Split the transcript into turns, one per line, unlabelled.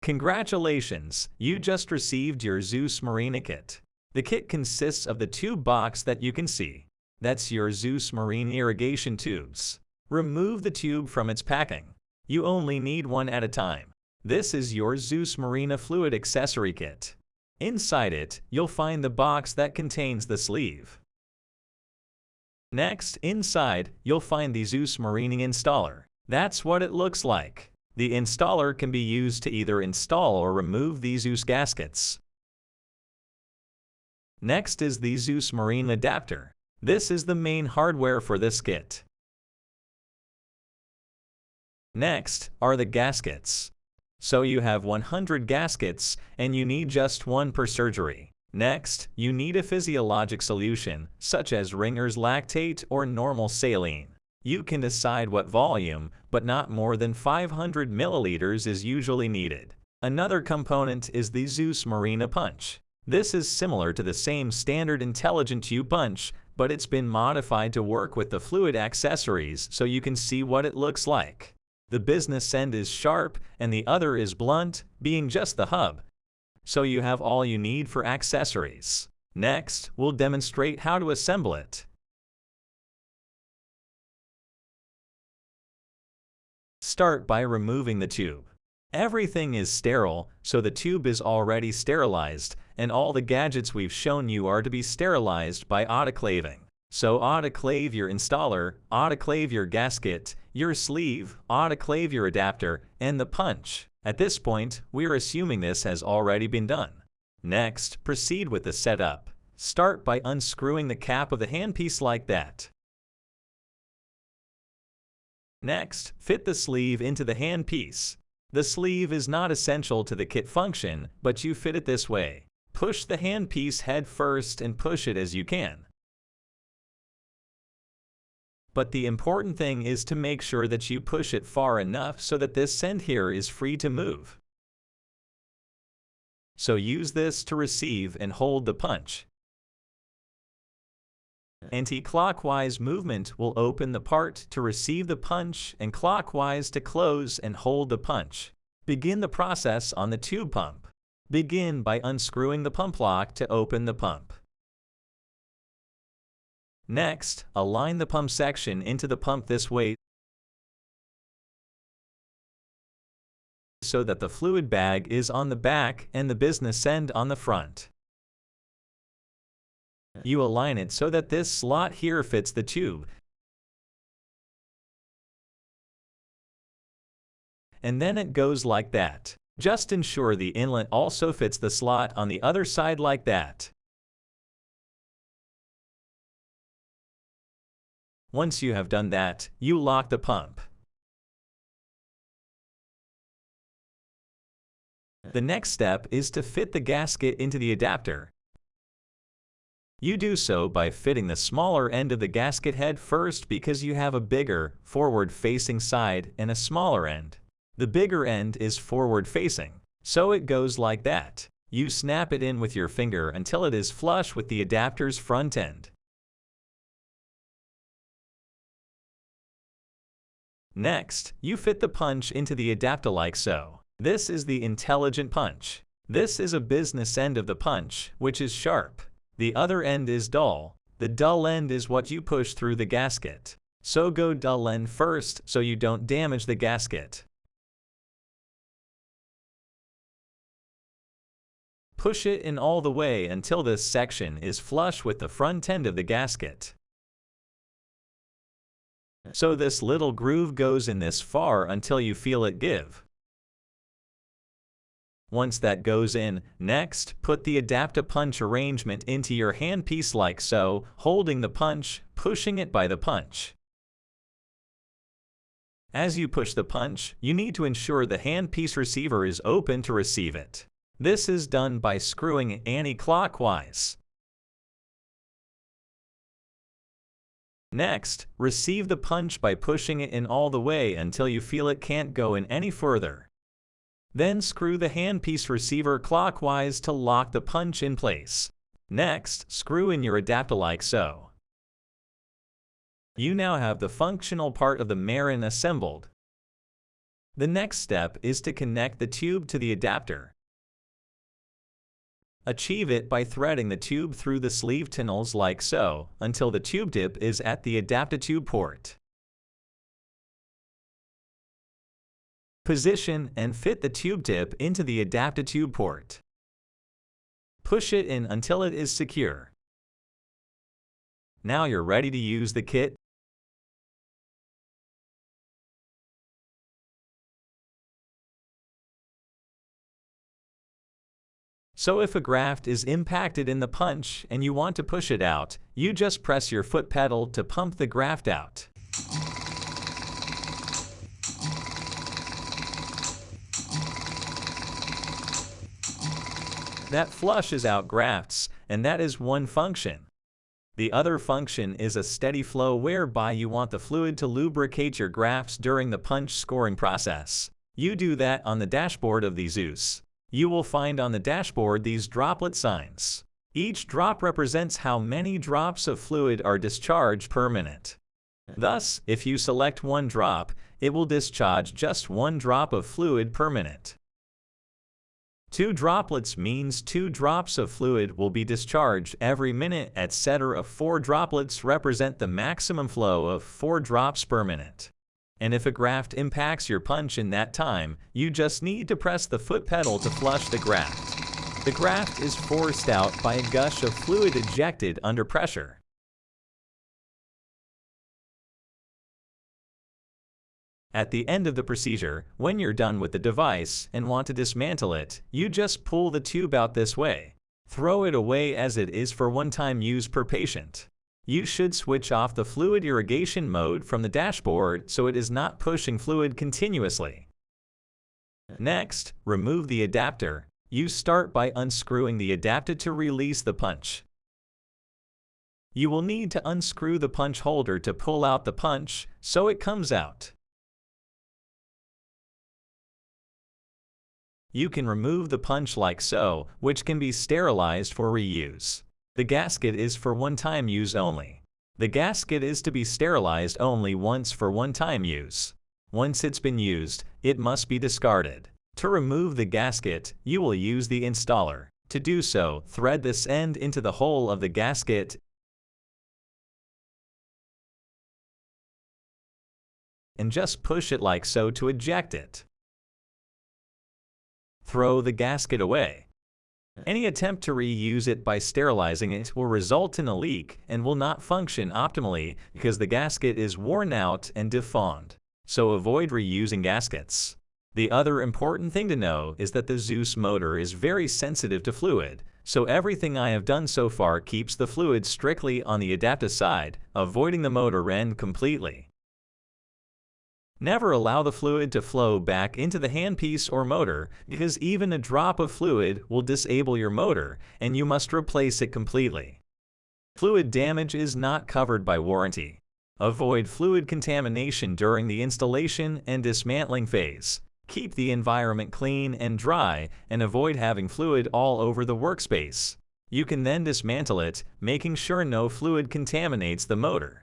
Congratulations, you just received your DRU Mariner kit. The kit consists of the tube box that you can see. That's your DRU Marine irrigation tubes. Remove the tube from its packing. You only need one at a time. This is your DRU Mariner Fluid Accessory Kit. Inside it, you'll find the box that contains the sleeve. Next, inside, you'll find the DRU Mariner installer. That's what it looks like. The installer can be used to either install or remove these DRU gaskets. Next is the DRU Marine adapter. This is the main hardware for this kit. Next are the gaskets. So you have 100 gaskets, and you need just one per surgery. Next, you need a physiologic solution, such as Ringer's lactate or normal saline. You can decide what volume, but not more than 500 milliliters is usually needed. Another component is the DRU Mariner punch. This is similar to the same standard intelligent tube punch, but it's been modified to work with the fluid accessories so you can see what it looks like. The business end is sharp and the other is blunt, being just the hub. So you have all you need for accessories. Next, we'll demonstrate how to assemble it. Start by removing the tube. Everything is sterile, so the tube is already sterilized, and all the gadgets we've shown you are to be sterilized by autoclaving. So autoclave your installer, autoclave your gasket, your sleeve, autoclave your adapter, and the punch. At this point, we're assuming this has already been done. Next, proceed with the setup. Start by unscrewing the cap of the handpiece like that. Next, fit the sleeve into the handpiece. The sleeve is not essential to the kit function, but you fit it this way. Push the handpiece head first and push it as you can. But the important thing is to make sure that you push it far enough so that this end here is free to move. So use this to receive and hold the punch. Anti-clockwise movement will open the part to receive the punch and clockwise to close and hold the punch. Begin the process on the tube pump. Begin by unscrewing the pump lock to open the pump. Next, align the pump section into the pump this way so that the fluid bag is on the back and the business end on the front. You align it so that this slot here fits the tube. And then it goes like that. Just ensure the inlet also fits the slot on the other side like that. Once you have done that, you lock the pump. The next step is to fit the gasket into the adapter. You do so by fitting the smaller end of the gasket head first because you have a bigger, forward-facing side and a smaller end. The bigger end is forward-facing, so it goes like that. You snap it in with your finger until it is flush with the adapter's front end. Next, you fit the punch into the adapter like so. This is the intelligent punch. This is a business end of the punch, which is sharp. The other end is dull. The dull end is what you push through the gasket. So go dull end first so you don't damage the gasket. Push it in all the way until this section is flush with the front end of the gasket. So this little groove goes in this far until you feel it give. Once that goes in, next, put the adapter punch arrangement into your handpiece like so, holding the punch, pushing it by the punch. As you push the punch, you need to ensure the handpiece receiver is open to receive it. This is done by screwing it anti-clockwise. Next, receive the punch by pushing it in all the way until you feel it can't go in any further. Then screw the handpiece receiver clockwise to lock the punch in place. Next, screw in your adapter like so. You now have the functional part of the Mariner assembled. The next step is to connect the tube to the adapter. Achieve it by threading the tube through the sleeve tunnels like so, until the tube tip is at the adaptatube port. Position and fit the tube tip into the adaptatube port. Push it in until it is secure. Now you're ready to use the kit. So if a graft is impacted in the punch and you want to push it out, you just press your foot pedal to pump the graft out. That flushes out grafts, and that is one function. The other function is a steady flow whereby you want the fluid to lubricate your grafts during the punch scoring process. You do that on the dashboard of the Zeus. You will find on the dashboard these droplet signs. Each drop represents how many drops of fluid are discharged per minute. Thus, if you select one drop, it will discharge just one drop of fluid per minute. 2 droplets means 2 drops of fluid will be discharged every minute, etc. 4 droplets represent the maximum flow of 4 drops per minute. And if a graft impacts your punch in that time, you just need to press the foot pedal to flush the graft. The graft is forced out by a gush of fluid ejected under pressure. At the end of the procedure, when you're done with the device and want to dismantle it, you just pull the tube out this way. Throw it away as it is for one-time use per patient. You should switch off the fluid irrigation mode from the dashboard so it is not pushing fluid continuously. Next, remove the adapter. You start by unscrewing the adapter to release the punch. You will need to unscrew the punch holder to pull out the punch so it comes out. You can remove the punch like so, which can be sterilized for reuse. The gasket is for one-time use only. The gasket is to be sterilized only once for one-time use. Once it's been used, it must be discarded. To remove the gasket, you will use the installer. To do so, thread this end into the hole of the gasket and just push it like so to eject it. Throw the gasket away. Any attempt to reuse it by sterilizing it will result in a leak and will not function optimally because the gasket is worn out and deformed. So avoid reusing gaskets. The other important thing to know is that the Zeus motor is very sensitive to fluid, so everything I have done so far keeps the fluid strictly on the adaptive side, avoiding the motor end completely. Never allow the fluid to flow back into the handpiece or motor because even a drop of fluid will disable your motor and you must replace it completely. Fluid damage is not covered by warranty. Avoid fluid contamination during the installation and dismantling phase. Keep the environment clean and dry and avoid having fluid all over the workspace. You can then dismantle it, making sure no fluid contaminates the motor.